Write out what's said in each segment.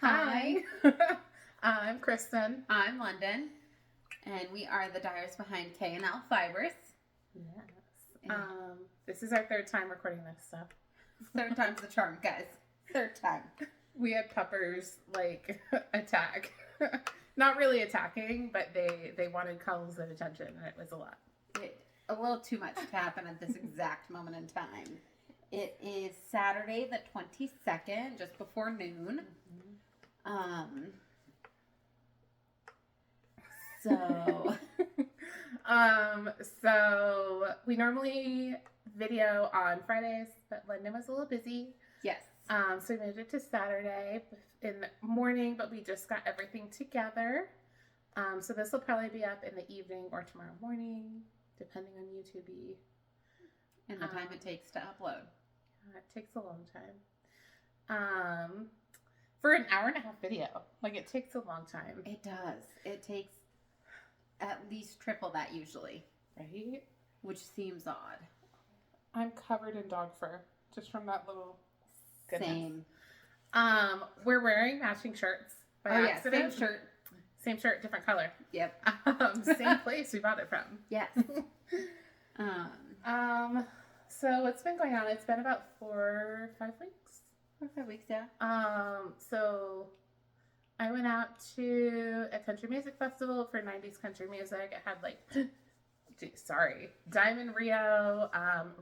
Hi. I'm Kristen. I'm London, and we are the dyers behind K&L Fibers. Yes. This is our third time recording this stuff. Third time's the charm, guys. Third time. We had peppers attack. Not really attacking, but they wanted cuddles and attention, and it was a lot. A little too much to happen at this exact moment in time. It is Saturday the 22nd, just before noon. So so we normally video on Fridays, but London was a little busy. Yes. So we moved it to Saturday in the morning, but we just got everything together. So this will probably be up in the evening or tomorrow morning, depending on YouTube. And the time it takes to upload. It takes a long time. For an hour and a half video, it takes a long time. It does. It takes at least triple that usually. Right? Which seems odd. I'm covered in dog fur, just from that little goodness. Same. We're wearing matching shirts by accident. Same shirt, different color. Yep. Same place we bought it from. Yes. So what's been going on? It's been about 4 or 5 weeks. 4 or 5 weeks, yeah. So I went out to a country music festival for 90s country music. It had Diamond Rio,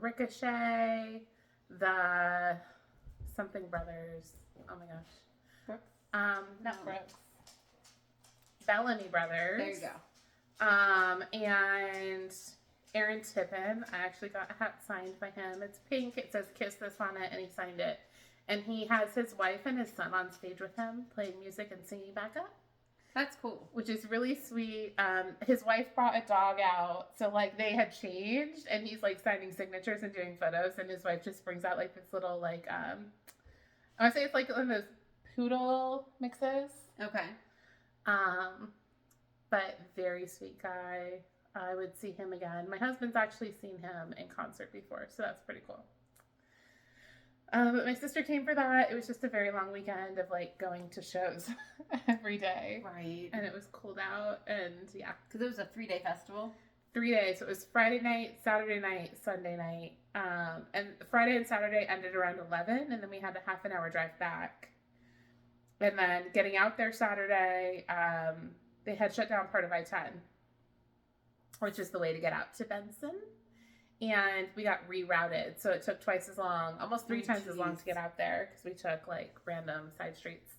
Ricochet, the something brothers. Oh my gosh. Brooks? Not Brooks. Bellamy Brothers. There you go. And Aaron Tippin. I actually got a hat signed by him. It's pink. It says "Kiss This" on it, and he signed it. And he has his wife and his son on stage with him, playing music and singing backup. That's cool. Which is really sweet. His wife brought a dog out, so they had changed, and he's signing signatures and doing photos, and his wife just brings out this little I want to say it's one of those poodle mixes. Okay. But very sweet guy. I would see him again. My husband's actually seen him in concert before, so that's pretty cool. But my sister came for that. It was just a very long weekend of going to shows every day. Right. And it was cold out, and yeah. Because it was a 3-day festival. 3 days. It was Friday night, Saturday night, Sunday night. And Friday and Saturday ended around 11, and then we had a half an hour drive back. And then getting out there Saturday, they had shut down part of I-10, which is the way to get out to Benson. And we got rerouted, so it took twice as long, almost 3 times as long to get out there, because we took random side streets.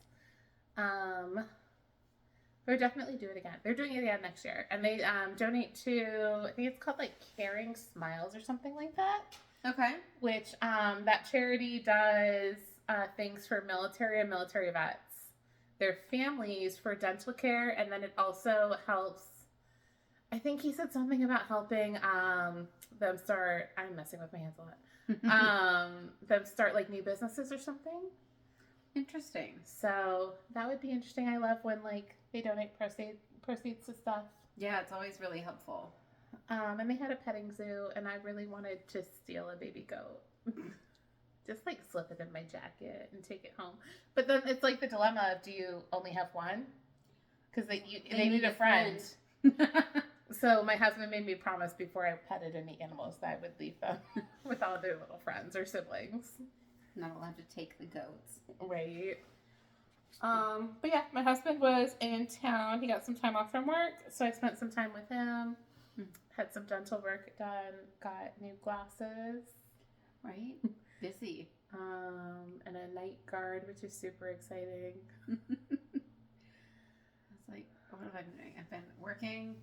We'll definitely do it again. They're doing it again next year, and they donate to, I think it's called Caring Smiles or something like that. Okay. Which that charity does things for military and military vets, their families, for dental care, and then it also helps. I think he said something about helping them start. I'm messing with my hands a lot. Them start new businesses or something. Interesting. So that would be interesting. I love when they donate proceeds to stuff. Yeah, it's always really helpful. And they had a petting zoo, and I really wanted to steal a baby goat. Just slip it in my jacket and take it home. But then it's the dilemma of, do you only have one? Because they need a friend. So my husband made me promise before I petted any animals that I would leave them with all their little friends or siblings. Not allowed to take the goats. Right. But yeah, my husband was in town. He got some time off from work, so I spent some time with him. Had some dental work done. Got new glasses. Right. Busy. And a night guard, which is super exciting. What have I been doing? I've been working.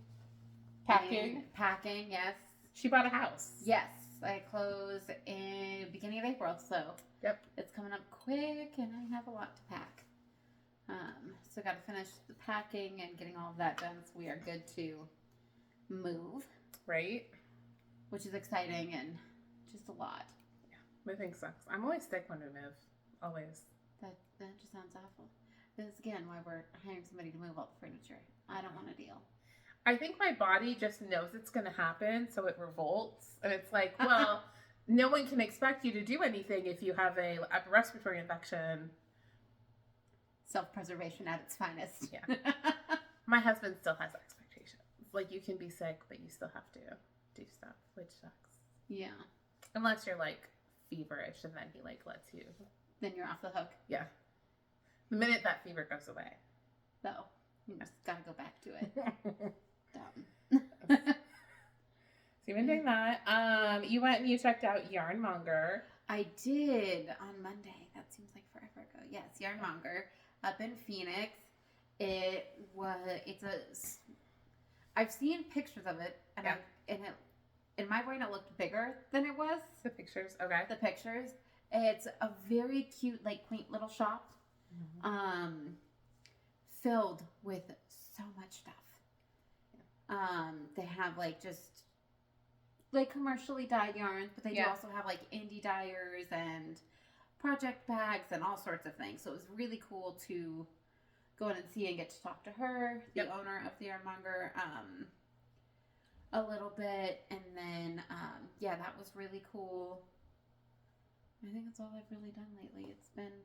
Packing, yes. She bought a house. Yes. I close in beginning of April, so yep. It's coming up quick, and I have a lot to pack. So I got to finish the packing and getting all of that done, so we are good to move. Right. Which is exciting and just a lot. Yeah, moving sucks. I'm always sick when we move. Always. That just sounds awful. This is again why we're hiring somebody to move all the furniture. I don't want to deal. I think my body just knows it's going to happen, so it revolts. And it's well, no one can expect you to do anything if you have a upper respiratory infection. self-preservation at its finest. Yeah. My husband still has expectations. Like, you can be sick, but you still have to do stuff, which sucks. Yeah. Unless you're, like, feverish, and then he, like, lets you. Then you're off the hook. Yeah. The minute that fever goes away. Though. You just gotta go back to it. Dumb. So you've been doing that. You went and you checked out Yarnmonger. I did on Monday. That seems like forever ago. Yes, Yarnmonger up in Phoenix. I've seen pictures of it, and in my brain it looked bigger than it was. The pictures, okay. The pictures. It's a very cute, like, quaint little shop, filled with so much stuff. They have, like, just like commercially dyed yarns, but they do also have like indie dyers and project bags and all sorts of things. So it was really cool to go in and see and get to talk to her, the owner of the Yarnmonger, a little bit. And then, that was really cool. I think that's all I've really done lately. It's been...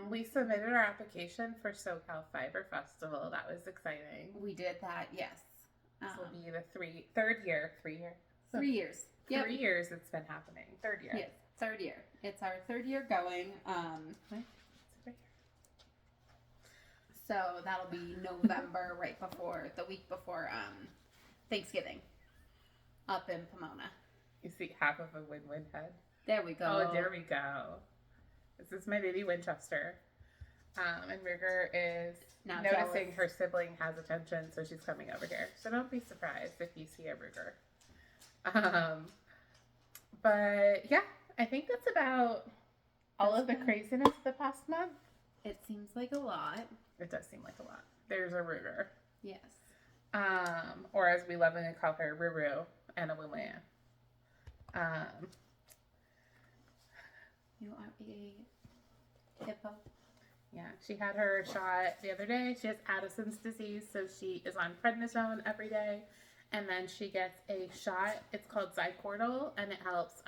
we submitted our application for SoCal Fiber Festival. That was exciting. We did that, yes. This will be the 3 year. 3 years. Yep. 3 years it's been happening. 3rd year. Yes, 3rd year. It's our 3rd year going. So that'll be November, the week before Thanksgiving, up in Pomona. You see half of a win-win head. There we go. Oh, there we go. This is my baby Winchester. And Ruger is now noticing her sibling has attention, so she's coming over here. So don't be surprised if you see a Ruger. But yeah, I think that's about all of the craziness the past month. It seems like a lot. It does seem like a lot. There's a Ruger. Yes. Or as we lovingly call her, Ruru and a William. You are a hippo. Yeah, she had her shot the other day. She has Addison's disease, so she is on prednisone every day. And then she gets a shot. It's called Zycortal, and it helps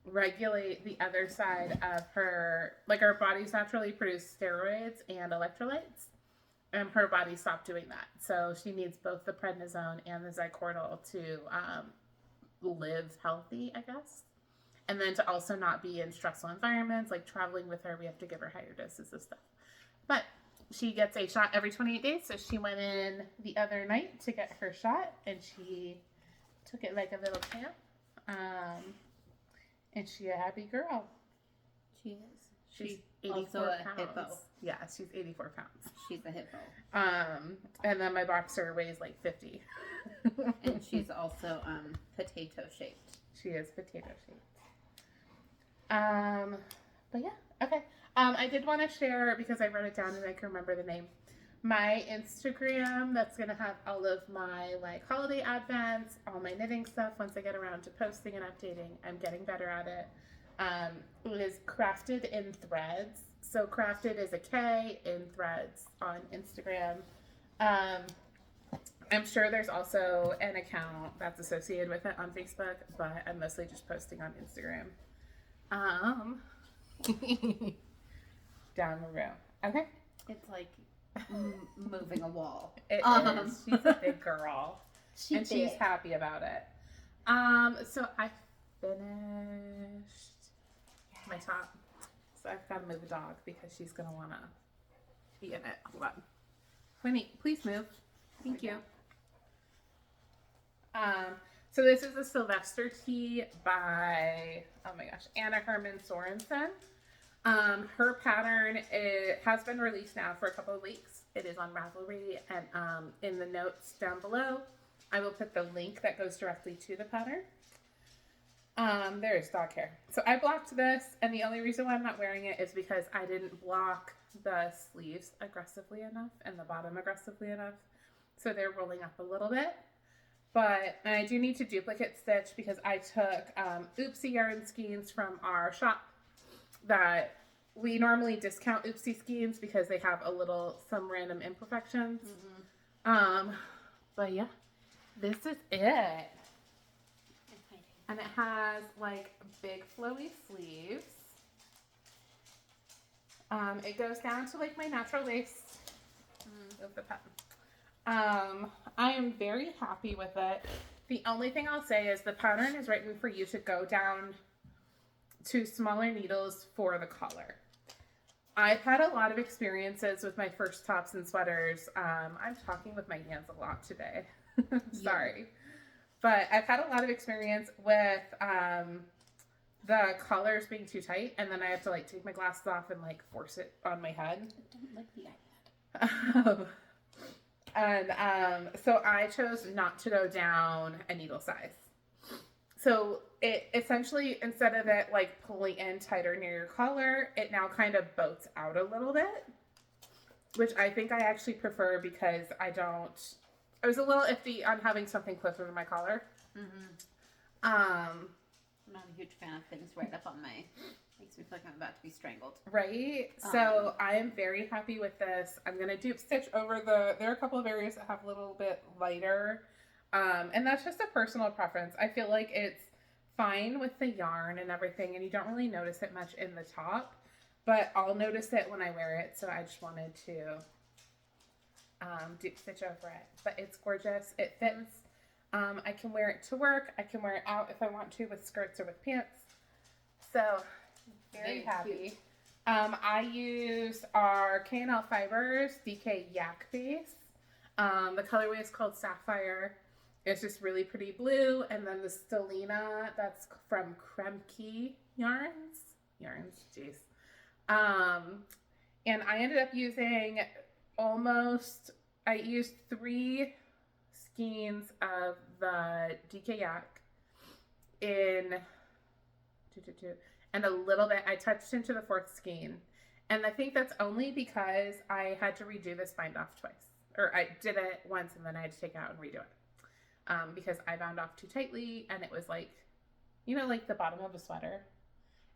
regulate the other side of her... Like, our bodies naturally produce steroids and electrolytes, and her body stopped doing that. So she needs both the prednisone and the Zycortal to live healthy, I guess. And then to also not be in stressful environments, like traveling with her, we have to give her higher doses of stuff. But she gets a shot every 28 days. So she went in the other night to get her shot, and she took it like a little champ. And she's a happy girl. She is. She's 84 pounds. Hippo. Yeah, she's 84 pounds. She's a hippo. And then my boxer weighs like 50. And she's also potato shaped. She is potato shaped. But yeah, okay. I did want to share, because I wrote it down and I can remember the name, my Instagram that's going to have all of my like holiday advents, all my knitting stuff once I get around to posting and updating. I'm getting better at it. It is Crafted in Threads. So Crafted is a K in Threads on Instagram. I'm sure there's also an account that's associated with it on Facebook, but I'm mostly just posting on Instagram. Down the road. Okay. It's like moving a wall. It is. She's a big girl. She's happy about it. So I finished my top. So I've got to move the dog because she's going to want to be in it. Hold on. Queenie, please move. Thank you. So this is a Sylvester tee by, oh my gosh, Anna Herman Sorensen. Her pattern, it has been released now for a couple of weeks. It is on Ravelry, and in the notes down below, I will put the link that goes directly to the pattern. There is dog hair. So I blocked this, and the only reason why I'm not wearing it is because I didn't block the sleeves aggressively enough and the bottom aggressively enough. So they're rolling up a little bit. But I do need to duplicate stitch because I took Oopsie yarn skeins from our shop that we normally discount Oopsie skeins because they have some random imperfections. Mm-hmm. But yeah, this is it. And it has like big flowy sleeves. It goes down to like my natural waist of the pattern. I am very happy with it. The only thing I'll say is the pattern is written for you to go down to smaller needles for the collar. I've had a lot of experiences with my first tops and sweaters. I'm talking with my hands a lot today. Sorry. But I've had a lot of experience with the collars being too tight, and then I have to like take my glasses off and like force it on my head. I don't like the iPad. So I chose not to go down a needle size. So it essentially, instead of it like pulling in tighter near your collar, it now kind of boats out a little bit, which I think I actually prefer because I was a little iffy on having something closer to my collar. I'm not a huge fan of things right up on my, makes me feel like I'm about to be strangled. Right. So I am very happy with this. I'm going to dupe stitch over there are a couple of areas that have a little bit lighter. And that's just a personal preference. I feel like it's fine with the yarn and everything, and you don't really notice it much in the top, but I'll notice it when I wear it. So I just wanted to dupe stitch over it, but it's gorgeous. It fits. I can wear it to work. I can wear it out if I want to with skirts or with pants. So very happy. I use our K&L Fibers DK Yak base. The colorway is called Sapphire. It's just really pretty blue. And then the Stellina, that's from Kremke Yarns, jeez. And I ended up using I used 3 skeins of the DK Yak and a little bit, I touched into the 4th skein. And I think that's only because I had to redo this bind off twice. Or I did it once and then I had to take it out and redo it. Because I bound off too tightly and it was like, like the bottom of a sweater.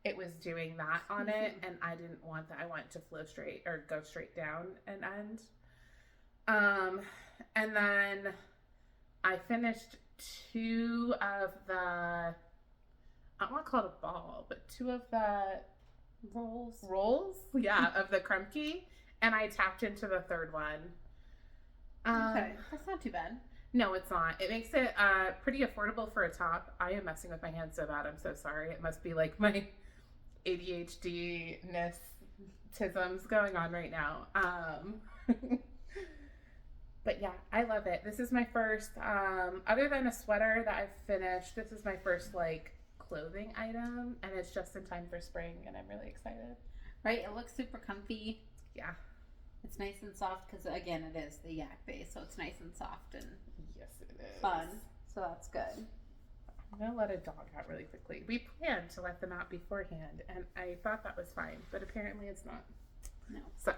It was doing that on it and I didn't want that. I want it to flow straight or go straight down and end. And then I finished 2 of the, I don't want to call it a ball, but 2 of the rolls, yeah, of the Kremke, and I tapped into the 3rd one. Okay, that's not too bad. No, it's not. It makes it pretty affordable for a top. I am messing with my hands so bad. I'm so sorry. It must be like my ADHD-ness tisms going on right now. But yeah, I love it. This is my first, other than a sweater that I've finished, this is my first like clothing item, and it's just in time for spring, and I'm really excited. Right? It looks super comfy. Yeah. It's nice and soft because, again, it is the yak base, so it's nice and soft and yes, it is. Fun. So that's good. I'm going to let a dog out really quickly. We planned to let them out beforehand, and I thought that was fine, but apparently it's not. No. So,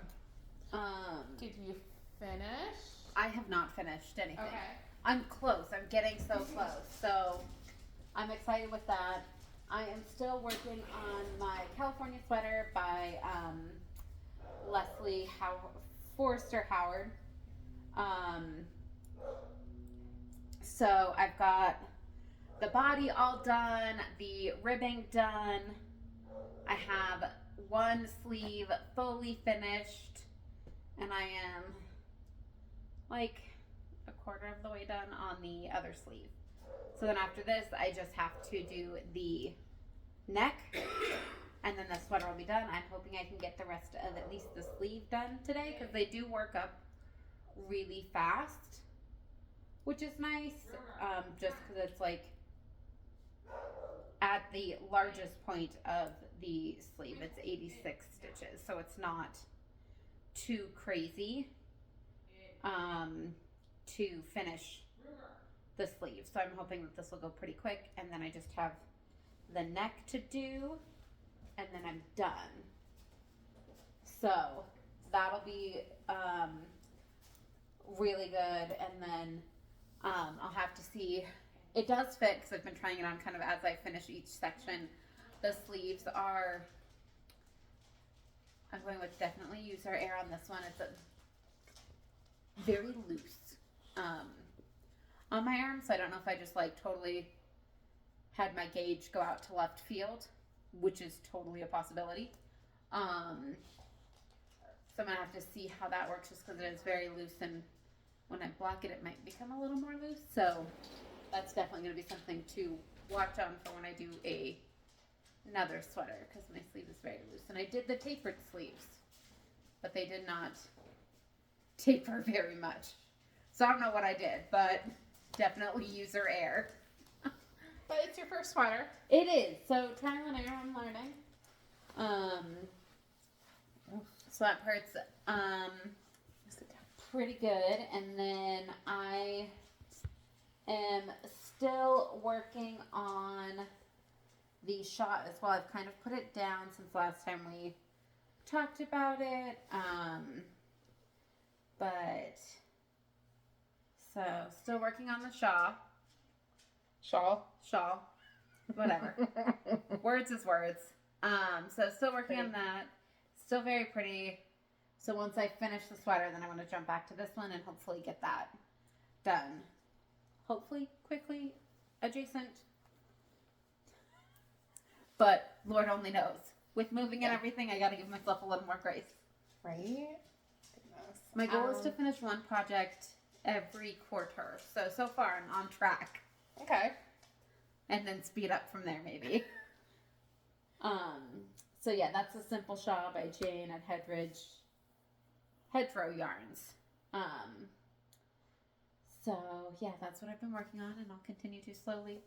did you finish? I have not finished anything. Okay. I'm close. I'm getting so close. So I'm excited with that. I am still working on my California sweater by Leslie Forrester Howard. So I've got the body all done, the ribbing done. I have one sleeve fully finished, and I am like a quarter of the way done on the other sleeve. So then after this, I just have to do the neck, and then the sweater will be done. I'm hoping I can get the rest of at least the sleeve done today, because they do work up really fast, which is nice, just because it's like at the largest point of the sleeve, it's 86 stitches, so it's not too crazy to finish the sleeve. So I'm hoping that this will go pretty quick, and then I just have the neck to do, and then I'm done. So that'll be really good, and then I'll have to see. It does fit because I've been trying it on kind of as I finish each section. The sleeves are, I'm going with definitely Use Our Air on this one. It's a very loose on my arm, so I don't know if I just like totally had my gauge go out to left field, which is totally a possibility. So I'm going to have to see how that works just because it is very loose, and when I block it, it might become a little more loose. So that's definitely going to be something to watch on for when I do another sweater, because my sleeve is very loose. And I did the tapered sleeves, but they did not taper very much. So I don't know what I did, but definitely user error. But it's your first sweater. It is. So trial and error, I'm learning. So that part's pretty good. And then I am still working on the shot as well. I've kind of put it down since last time we talked about it. But so still working on the shawl, whatever. Words is words. So still working on that. Still very pretty. So once I finish the sweater, then I want to jump back to this one and hopefully get that done. Hopefully, quickly, adjacent. But Lord only knows. With moving and everything, I got to give myself a little more grace. Right? Goodness. My goal is to finish one project every quarter. So far, I'm on track. Okay. And then speed up from there, maybe. So yeah, that's a simple shawl by Jane at Hedgerow Yarns. So yeah, that's what I've been working on, and I'll continue to slowly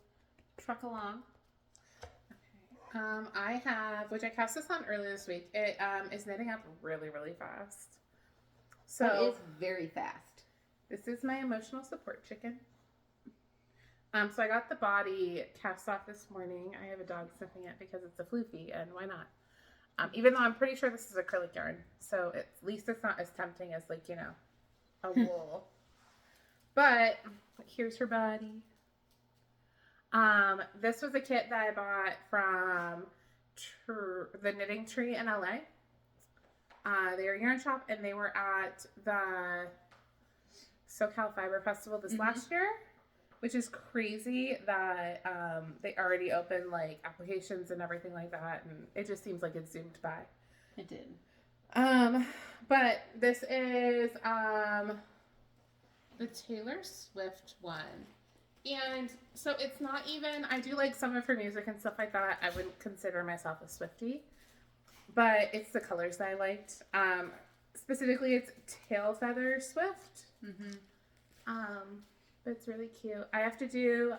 truck along. Okay. I have, which I cast this on earlier this week. It is knitting up really, really fast. So it is very fast. This is my emotional support chicken. So I got the body cast off this morning. I have a dog sniffing it because it's a floofy, and why not? Even though I'm pretty sure this is acrylic yarn, so at least it's not as tempting as, like, you know, a wool. But here's her body. This was a kit that I bought from the Knitting Tree in LA. They are a yarn shop, and they were at the SoCal Fiber Festival this last year, which is crazy that they already opened like applications and everything like that, and it just seems like it zoomed by. It did. But this is the Taylor Swift one. And so it's not even, I do like some of her music and stuff like that. I wouldn't consider myself a Swiftie, but it's the colors that I liked. Specifically, it's Tail Feather Swift. But it's really cute. I have to do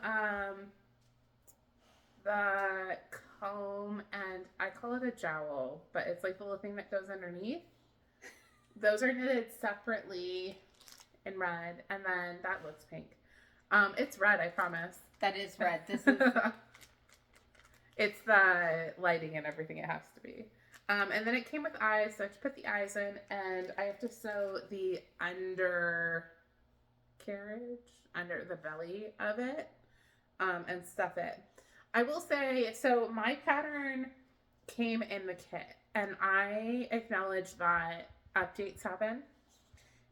the comb, and I call it a jowl, but it's like the little thing that goes underneath. Those are knitted separately in red, and then that looks pink. It's red, I promise. That is red. This is it's the lighting and everything it has to be. And then it came with eyes, so I have to put the eyes in, and I have to sew the undercarriage, under the belly of it, and stuff it. I will say, so my pattern came in the kit, and I acknowledge that updates happen,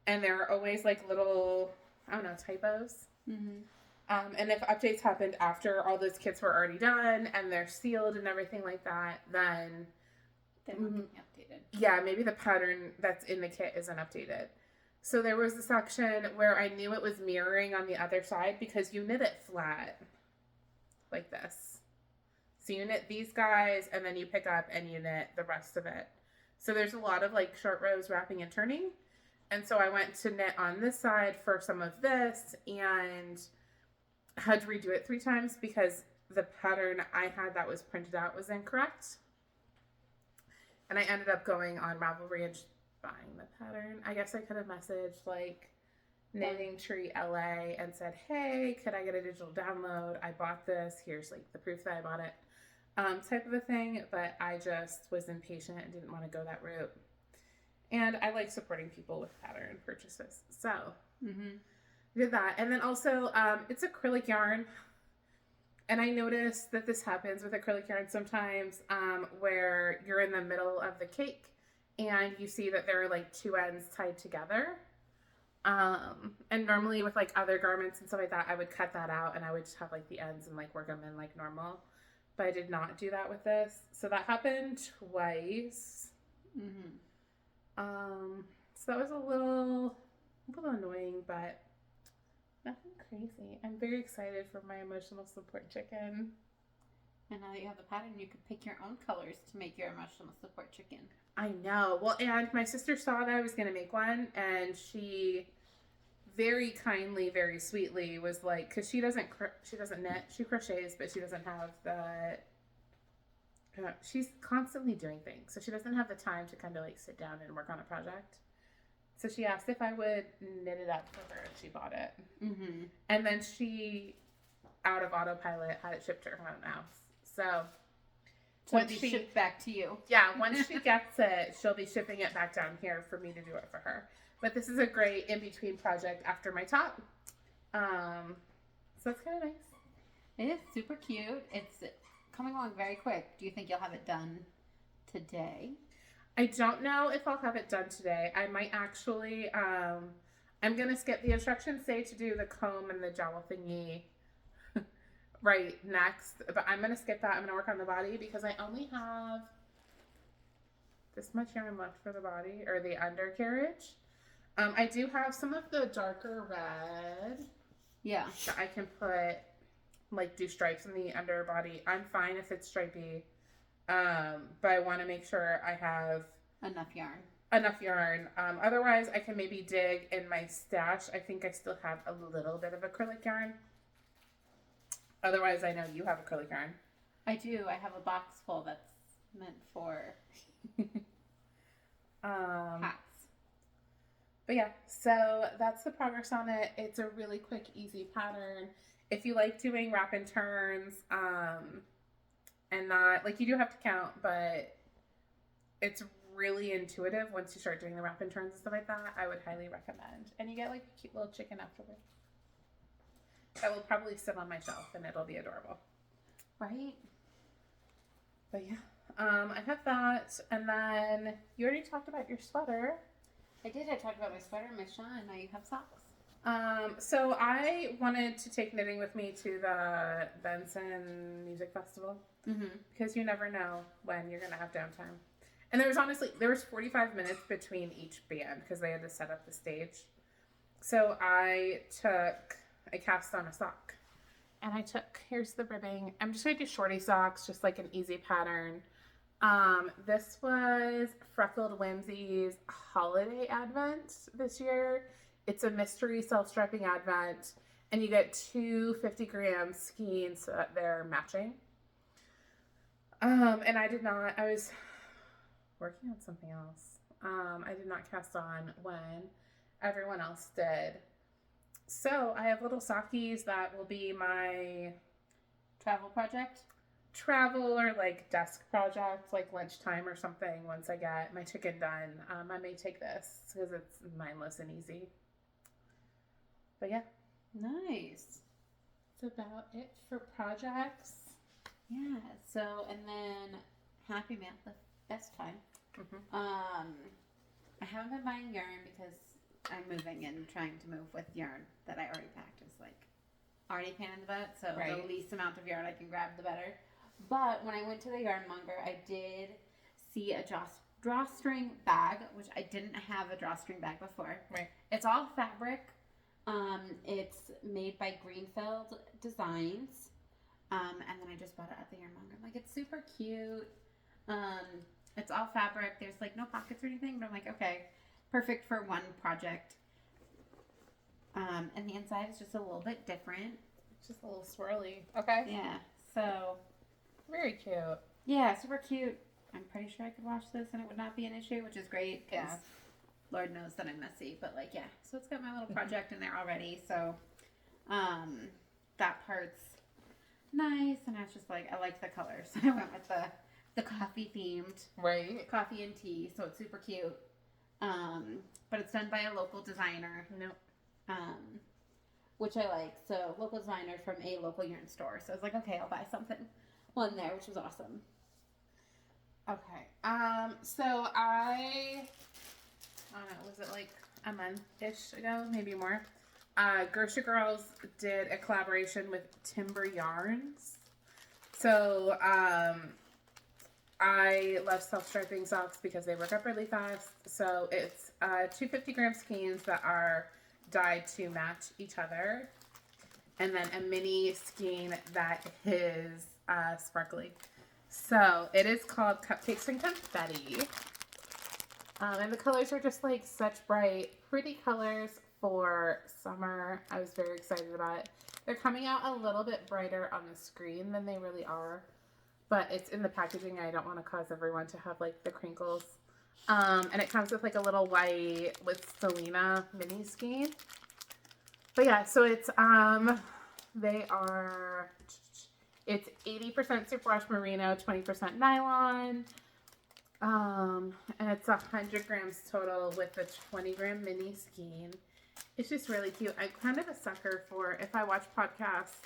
and there are always like little, I don't know, typos. And if updates happened after all those kits were already done and they're sealed and everything like that, then they're not getting updated. Yeah, maybe the pattern that's in the kit isn't updated. So there was a section where I knew it was mirroring on the other side because you knit it flat like this. So you knit these guys and then you pick up and you knit the rest of it. So there's a lot of like short rows wrapping and turning. And so I went to knit on this side for some of this and had to redo it 3 times because the pattern I had that was printed out was incorrect. And I ended up going on Ravelry and buying the pattern. I guess I could have messaged like Knitting Tree LA and said, hey, could I get a digital download? I bought this. Here's like the proof that I bought it, type of a thing. But I just was impatient and didn't want to go that route. And I like supporting people with pattern purchases. So did that. And then also it's acrylic yarn. And I noticed that this happens with acrylic yarn sometimes where you're in the middle of the cake and you see that there are like 2 ends tied together. And normally with like other garments and stuff like that, I would cut that out and I would just have like the ends and like work them in like normal. But I did not do that with this. So that happened twice. So that was a little annoying, but nothing crazy. I'm very excited for my emotional support chicken. And now that you have the pattern, you could pick your own colors to make your emotional support chicken. I know. Well, and my sister saw that I was going to make one, and she very kindly, very sweetly was like, because she doesn't knit, she crochets, but she doesn't have the. She's constantly doing things, so she doesn't have the time to kind of like sit down and work on a project. So she asked if I would knit it up for her, and she bought it. Mm-hmm. And then she, out of autopilot, had it shipped to her own house. So once she shipped back to you. Yeah, once she gets it, she'll be shipping it back down here for me to do it for her. But this is a great in-between project after my top. So it's kind of nice. It is super cute. It's coming along very quick. Do you think you'll have it done today? I don't know if I'll have it done today. I might actually, I'm going to skip the instructions say to do the comb and the jowl thingy right next, but I'm going to skip that. I'm going to work on the body because I only have this much yarn left for the body or the undercarriage. I do have some of the darker red. Yeah. That I can put, like, do stripes in the underbody. I'm fine if it's stripey. But I want to make sure I have enough yarn. Otherwise, I can maybe dig in my stash. I think I still have a little bit of acrylic yarn. Otherwise, I know you have acrylic yarn. I do. I have a box full that's meant for hats. But yeah, so that's the progress on it. It's a really quick, easy pattern. If you like doing wrap and turns, and not, like, you do have to count, but it's really intuitive once you start doing the wrap and turns and stuff like that. I would highly recommend. And you get, like, a cute little chicken afterwards. That will probably sit on my shelf and it'll be adorable. Right? But yeah, I have that. And then you already talked about your sweater. I did. I talked about my sweater and my shawl, and now you have socks. So I wanted to take knitting with me to the Benson Music Festival. Mm-hmm. Because you never know when you're going to have downtime. And there was 45 minutes between each band because they had to set up the stage. So I cast on a sock. And here's the ribbing. I'm just going to do shorty socks, just like an easy pattern. This was Freckled Whimsy's Holiday Advent this year. It's a mystery self-striping advent. And you get 2 50-gram skeins so that they're matching. And I was working on something else. I did not cast on when everyone else did. So I have little sockies that will be my travel or like desk project, like lunchtime or something. Once I get my chicken done, I may take this because it's mindless and easy. But yeah. Nice. That's about it for projects. Yeah. So, and then Happy Mail, the best time. Mm-hmm. I haven't been buying yarn because I'm moving and trying to move with yarn that I already packed is like already pain in the butt. So right. The least amount of yarn I can grab, the better. But when I went to the yarnmonger, I did see a drawstring bag, which I didn't have a drawstring bag before. Right. It's all fabric. It's made by Greenfield Designs. And then I just bought it at the yarnmonger. I'm like, it's super cute. It's all fabric. There's like no pockets or anything, but I'm like, okay, perfect for one project. And the inside is just a little bit different. It's just a little swirly. Okay. Yeah. So. Very cute. Yeah, super cute. I'm pretty sure I could wash this and it would not be an issue, which is great. Yeah. Lord knows that I'm messy, but like, yeah. So it's got my little project in there already. So, that part's nice. And I was just like, I liked the colors. So I went with the coffee themed. Right. Coffee and tea. So it's super cute. But it's done by a local designer. Nope. Which I like. So local designer from a local yarn store. So I was like, okay, I'll buy something on there, which was awesome. Okay. So I don't know, was it like a month-ish ago, maybe more? Gersha Girls did a collaboration with Timber Yarns. So I love self-striping socks because they work up really fast. So it's 250-gram skeins that are dyed to match each other, and then a mini skein that is sparkly. So it is called Cupcakes and Confetti. And the colors are just like such bright, pretty colors for summer. I was very excited about it. They're coming out a little bit brighter on the screen than they really are, but it's in the packaging. I don't want to cause everyone to have like the crinkles. And it comes with like a little white with Selena mini skein. But yeah, so it's it's 80% superwash merino, 20% nylon. And it's 100 grams total with a 20-gram mini skein. It's just really cute. I'm kind of a sucker for, if I watch podcasts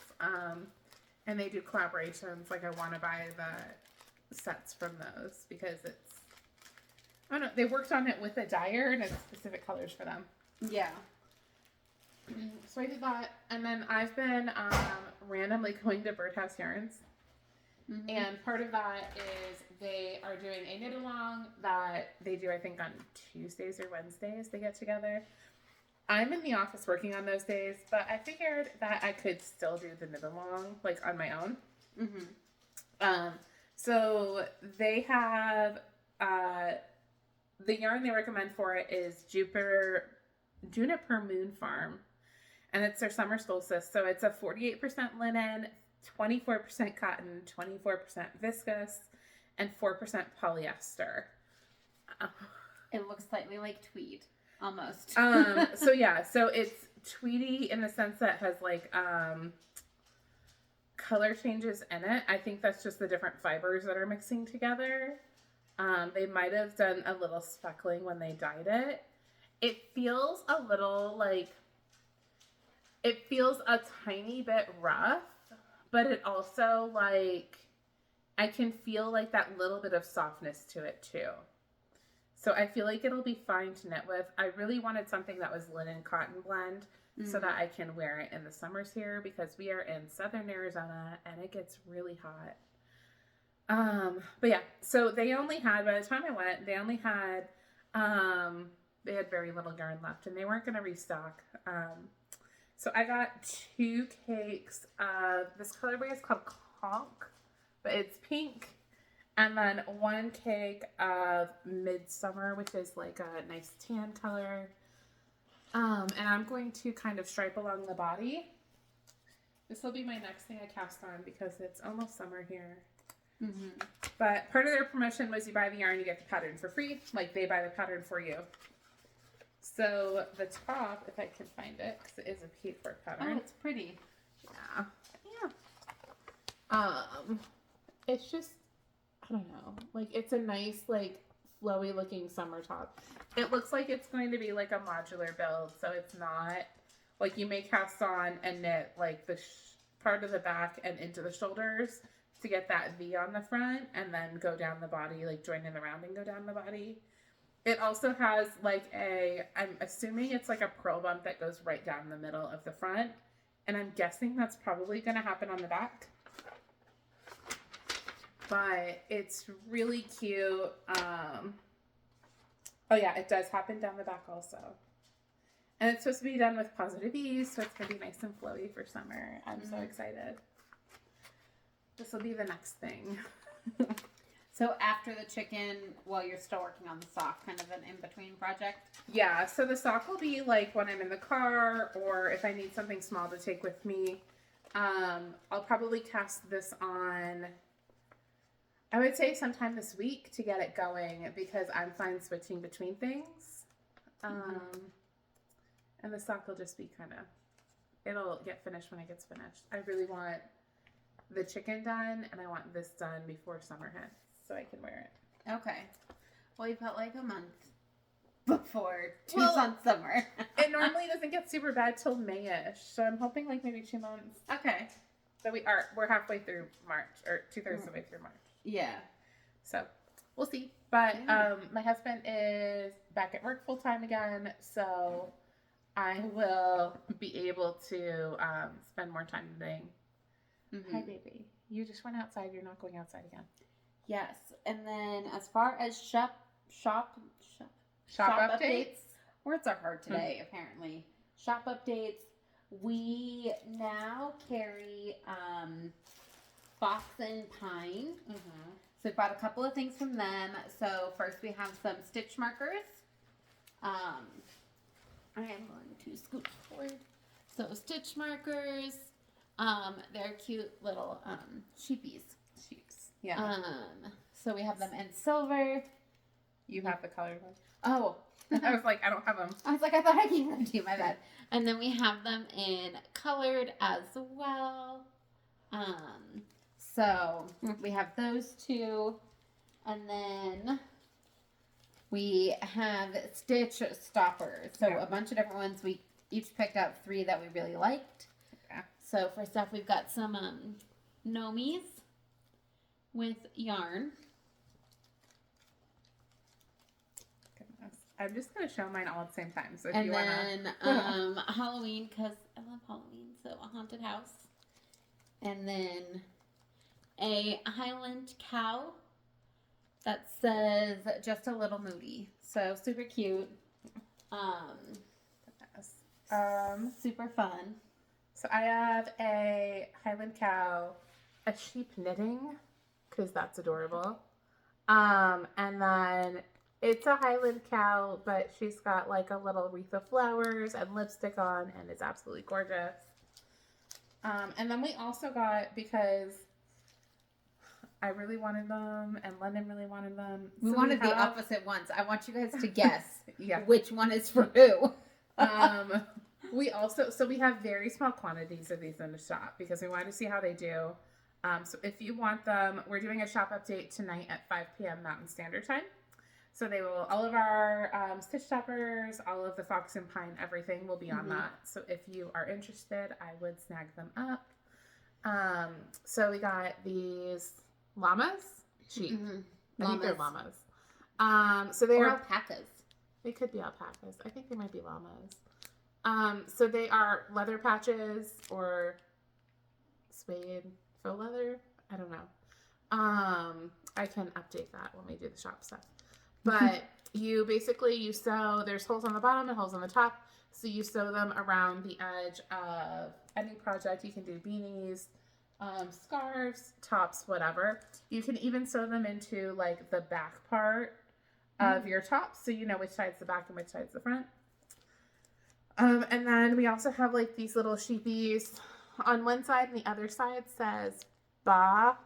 and they do collaborations, like I want to buy the sets from those because it's, I don't know, they worked on it with a dyer and it's specific colors for them. Yeah. So I did that, and then I've been randomly going to Birdhouse Yarns. Mm-hmm. And part of that is they are doing a knit along that they do, I think, on Tuesdays or Wednesdays. They get together. I'm in the office working on those days, but I figured that I could still do the knit along, like on my own. Mm-hmm. So they have the yarn they recommend for it is Juniper Moon Farm, and it's their summer solstice. So it's a 48% linen, 24% cotton, 24% viscose, and 4% polyester. It looks slightly like tweed, almost. So yeah, so it's tweedy in the sense that it has like color changes in it. I think that's just the different fibers that are mixing together. They might have done a little speckling when they dyed it. It feels a little like, it feels a tiny bit rough, but it also like, I can feel like that little bit of softness to it too. So I feel like it'll be fine to knit with. I really wanted something that was linen cotton blend so that I can wear it in the summers here because we are in southern Arizona and it gets really hot. But yeah, so they only had, by the time I went, they only had, they had very little yarn left and they weren't going to restock. So I got 2 cakes of, this colorway is called Conch, but it's pink. And then 1 cake of Midsummer, which is like a nice tan color. And I'm going to kind of stripe along the body. This will be my next thing I cast on because it's almost summer here. Mm-hmm. But part of their promotion was you buy the yarn, you get the pattern for free. Like they buy the pattern for you. So the top, if I can find it, because it is a patchwork pattern. Oh, it's pretty. Yeah. Yeah. It's just, I don't know. Like it's a nice, like flowy looking summer top. It looks like it's going to be like a modular build. So it's not like you may cast on and knit like the part of the back and into the shoulders to get that V on the front and then go down the body, like join in the round and go down the body. It also has like I'm assuming it's like a pearl bump that goes right down the middle of the front. And I'm guessing that's probably going to happen on the back. But it's really cute. Oh yeah, it does happen down the back also. And it's supposed to be done with positive ease, so it's going to be nice and flowy for summer. I'm so excited. This will be the next thing. So after the chicken, while you're still working on the sock, kind of an in-between project? Yeah, so the sock will be like when I'm in the car or if I need something small to take with me. I'll probably cast this on, I would say sometime this week to get it going because I'm fine switching between things. And the sock will just be kind of, it'll get finished when it gets finished. I really want the chicken done and I want this done before summer hits so I can wear it. Okay. Well, you've got like a month before on summer. It normally doesn't get super bad till May-ish, so I'm hoping like maybe 2 months. Okay. So we're halfway through March, or 2/3 of the way through March. Yeah. So we'll see. But my husband is back at work full time again, so I will be able to spend more time knitting. Mm-hmm. Hi, baby. You just went outside. You're not going outside again. Yes. And then as far as shop updates. words are hard today, apparently. Shop updates. We now carry Fox and Pine. Mm-hmm. So we bought a couple of things from them. So first we have some stitch markers. I am going to scoot forward. So stitch markers. They're cute little sheepies. Yeah. So we have them in silver. You have the colored ones. Oh. I was like, I don't have them. I was like, I thought I gave them to you, my bad. And then we have them in colored as well. So we have those two. And then we have stitch stoppers. So a bunch of different ones. We each picked out 3 that we really liked. Yeah. So first off, we've got some Nomies with yarn. Goodness. I'm just going to show mine all at the same time. So if And you then want to... Halloween, because I love Halloween. So a haunted house. And then a Highland cow that says just a little moody. So super cute. Super fun. So I have a Highland cow, a sheep knitting, because that's adorable. And then it's a Highland cow, but she's got like a little wreath of flowers and lipstick on, and it's absolutely gorgeous. And then we also got, because I really wanted them and London really wanted them. We wanted the opposite ones. I want you guys to guess yeah. which one is for who. We have very small quantities of these in the shop because we wanted to see how they do. So if you want them, we're doing a shop update tonight at 5 p.m. Mountain Standard Time. So they will, all of our stitch stoppers, all of the Fox and Pine, everything will be on that. So if you are interested, I would snag them up. So we got these llamas, sheep. I think they're llamas. So they or are alpacas. They could be alpacas. I think they might be llamas. So they are leather patches or suede faux leather. I don't know. I can update that when we do the shop stuff. But you sew, there's holes on the bottom and holes on the top. So you sew them around the edge of any project. You can do beanies, scarves, tops, whatever. You can even sew them into like the back part of your top, so you know which side's the back and which side's the front. And then we also have like these little sheepies on one side, and the other side says "ba."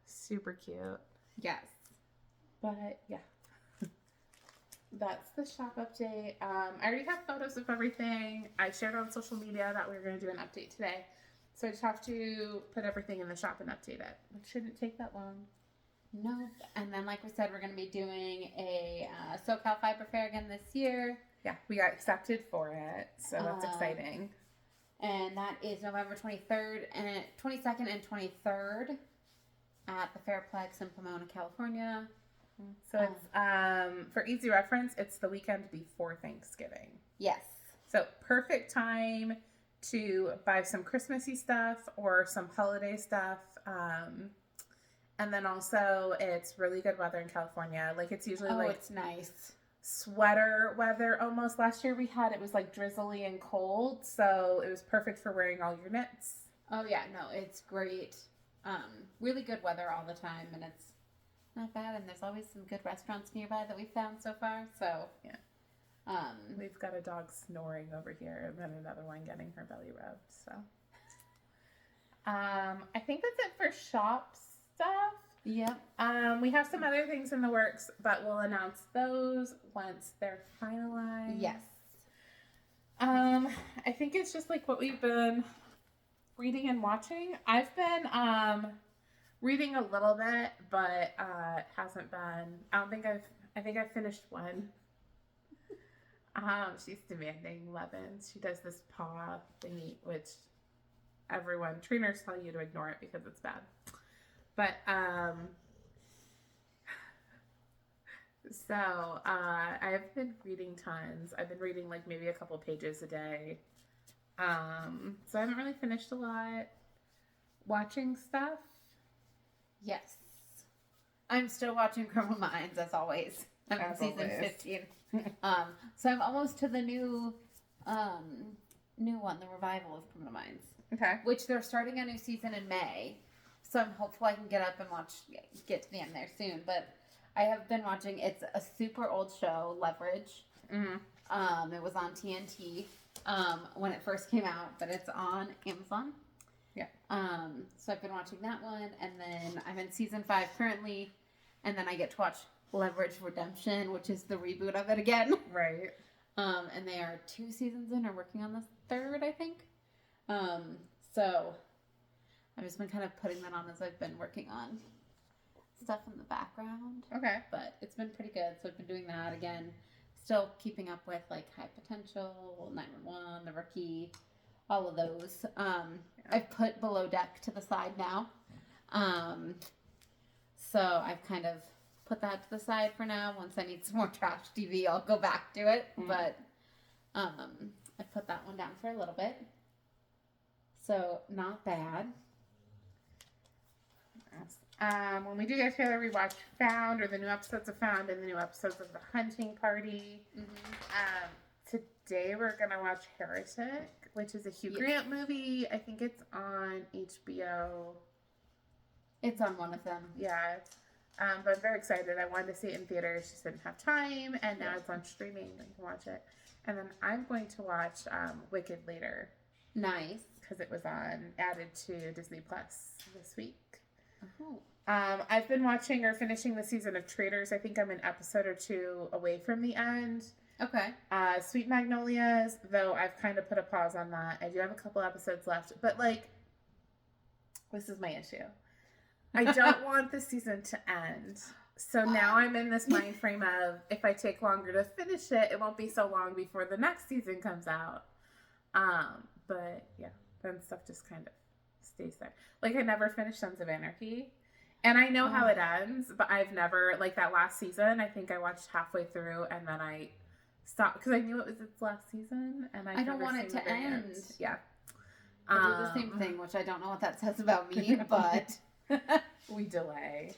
Super cute. Yes. But yeah, that's the shop update. I already have photos of everything. I shared on social media that we were going to do an update today, so I just have to put everything in the shop and update it. It shouldn't take that long. Nope. And then, like we said, we're going to be doing a SoCal Fiber Fair again this year. Yeah, we got accepted for it, so that's exciting. And that is November 22nd and 23rd at the Fairplex in Pomona, California. So it's, for easy reference, it's the weekend before Thanksgiving. Yes. So perfect time to buy some Christmassy stuff or some holiday stuff. And then also it's really good weather in California. Like it's usually it's nice. Sweater weather almost. Last year it was like drizzly and cold. So it was perfect for wearing all your knits. Oh yeah, no, it's great. Really good weather all the time, and it's not bad. And there's always some good restaurants nearby that we've found so far. So yeah, we've got a dog snoring over here, and then another one getting her belly rubbed. So, I think that's it for shop stuff. Yep. We have some other things in the works, but we'll announce those once they're finalized. Yes. I think it's just like what we've been reading and watching. I've been reading a little bit, but it hasn't been. I think I've finished one. She's demanding Levin. She does this paw thingy, which trainers tell you to ignore it because it's bad. But so I've been reading tons. I've been reading like maybe a couple pages a day. So I haven't really finished a lot. Watching stuff. Yes. I'm still watching Criminal Minds, as always. I'm in season 15. So I'm almost to the new one, the revival of Criminal Minds. Okay. Which they're starting a new season in May. So I'm hopeful I can get up and get to the end there soon. But I have been watching, it's a super old show, Leverage. Mm-hmm. It was on TNT when it first came out, but it's on Amazon. Yeah. So I've been watching that one, and then I'm in season 5 currently, and then I get to watch Leverage Redemption, which is the reboot of it again. Right. And they are 2 seasons in, or working on the 3rd, I think. So I've just been kind of putting that on as I've been working on stuff in the background. Okay. But it's been pretty good. So I've been doing that again. Still keeping up with like High Potential, 911, The Rookie, all of those. I've put Below Deck to the side now. So I've kind of put that to the side for now. Once I need some more trash TV, I'll go back to it. Mm. But I put that one down for a little bit. So not bad. When we do get together, we watch Found, or the new episodes of Found and the new episodes of The Hunting Party. Mm-hmm. Today we're going to watch Heretic, which is a Hugh Grant movie. I think it's on HBO. It's on one of them. Yeah. But I'm very excited. I wanted to see it in theaters, just didn't have time, and now it's on streaming. I can watch it. And then I'm going to watch Wicked later. Nice. Because it was added to Disney Plus this week. Oh. I've been watching or finishing the season of Traitors. I think I'm an episode or 2 away from the end. Okay. Sweet Magnolias, though I've kind of put a pause on that. I do have a couple episodes left. But, like, this is my issue. I don't want the season to end. So now I'm in this mind frame of, if I take longer to finish it, it won't be so long before the next season comes out. But, yeah, then stuff just kind of stays there. Like, I never finished Sons of Anarchy. And I know how it ends, but I've never, like, that last season, I think I watched halfway through, and then I stopped, because I knew it was its last season, and I don't want it to end. Yeah. I do the same thing, which I don't know what that says about me, but... we delay.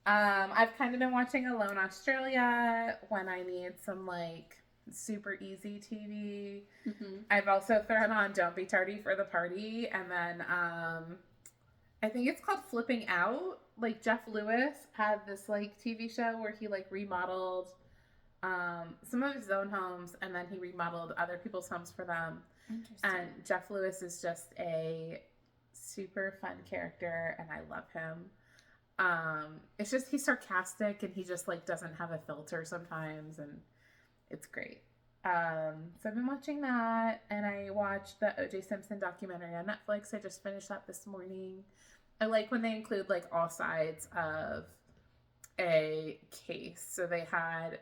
I've kind of been watching Alone Australia when I need some, like, super easy TV. Mm-hmm. I've also thrown on Don't Be Tardy for the Party, and then I think it's called Flipping Out. Like, Jeff Lewis had this, like, TV show where he, like, remodeled some of his own homes, and then he remodeled other people's homes for them. And Jeff Lewis is just a super fun character, and I love him. It's just, he's sarcastic, and he just, like, doesn't have a filter sometimes, and it's great. So I've been watching that, and I watched the O.J. Simpson documentary on Netflix. I just finished that this morning. I like when they include, like, all sides of a case. So they had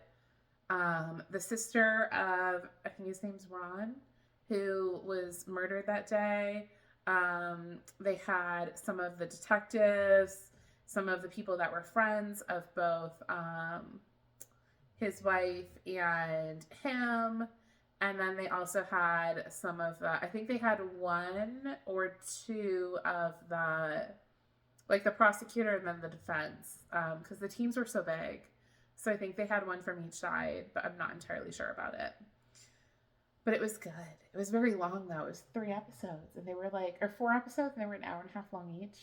the sister of, I think his name's Ron, who was murdered that day. They had some of the detectives, some of the people that were friends of both his wife and him. And then they also had some of the, I think they had 1 or 2 of the, like, the prosecutor and then the defense, because the teams were so big. So I think they had 1 from each side, but I'm not entirely sure about it. But it was good. It was very long, though. It was 3 episodes, and they were like, or 4 episodes, and they were an hour and a half long each.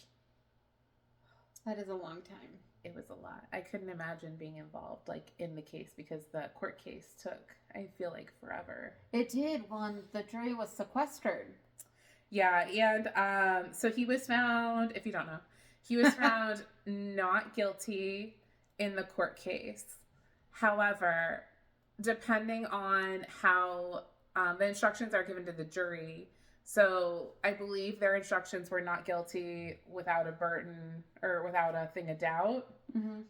That is a long time. It was a lot. I couldn't imagine being involved, like, in the case, because the court case took, I feel like, forever. It did. Well, the jury was sequestered. Yeah, and so he was found, if you don't know, he was found not guilty in the court case. However, depending on how the instructions are given to the jury, so I believe their instructions were not guilty without a burden or without a thing of doubt. Mm-hmm.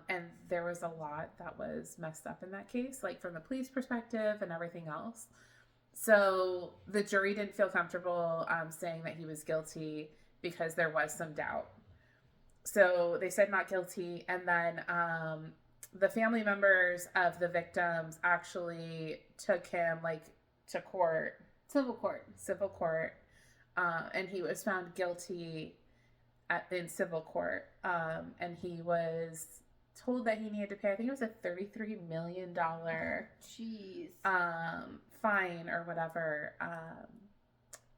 And there was a lot that was messed up in that case, like from the police perspective and everything else. So the jury didn't feel comfortable saying that he was guilty because there was some doubt. So they said not guilty. And then the family members of the victims actually took him, like, to court. Civil court. And he was found guilty in civil court, and he was told that he needed to pay, I think it was a $33 million Jeez. fine or whatever.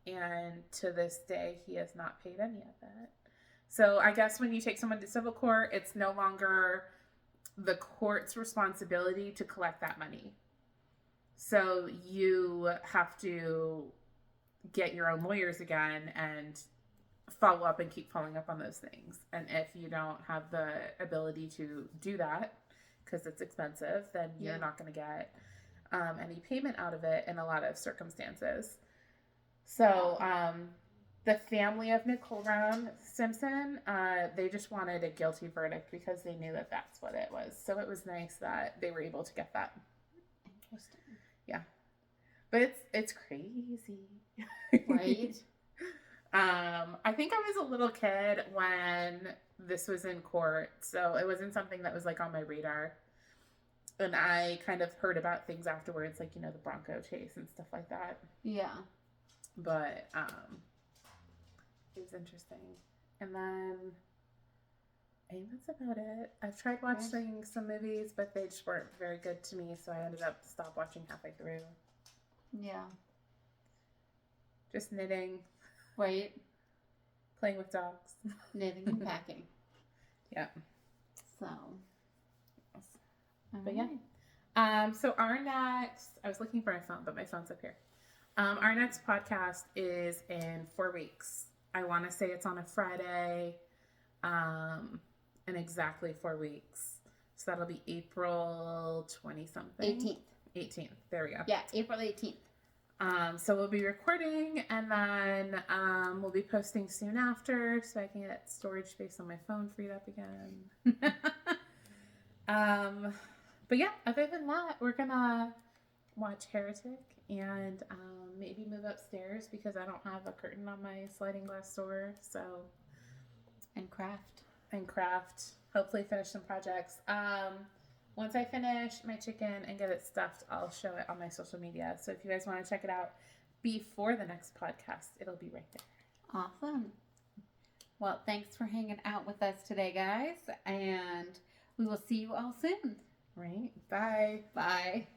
And to this day, he has not paid any of it. So I guess when you take someone to civil court, it's no longer the court's responsibility to collect that money. So you have to get your own lawyers again and follow up and keep following up on those things. And if you don't have the ability to do that, because it's expensive, then you're not going to get any payment out of it in a lot of circumstances. So the family of Nicole Brown Simpson, they just wanted a guilty verdict because they knew that that's what it was. So it was nice that they were able to get that. Interesting. Yeah. But it's crazy. Right? I think I was a little kid when this was in court, so it wasn't something that was like on my radar. And I kind of heard about things afterwards, like, you know, the Bronco chase and stuff like that. Yeah. But it was interesting. And then I think that's about it. I've tried watching some movies, but they just weren't very good to me, so I ended up stop watching halfway through. Yeah. Just knitting. Right. Playing with dogs. Knitting and packing. Yeah. So. But yeah. So our next, I was looking for my phone, but my phone's up here. Our next podcast is in 4 weeks. I want to say it's on a Friday, in exactly 4 weeks. So that'll be April 20-something. 18th. There we go. Yeah, April 18th. So we'll be recording, and then we'll be posting soon after, so I can get storage space on my phone freed up again. But yeah, other than that, we're gonna watch Heretic and maybe move upstairs because I don't have a curtain on my sliding glass door. So And craft. Hopefully finish some projects. Once I finish my chicken and get it stuffed, I'll show it on my social media. So if you guys want to check it out before the next podcast, it'll be right there. Awesome. Well, thanks for hanging out with us today, guys. And we will see you all soon. Right? Bye. Bye.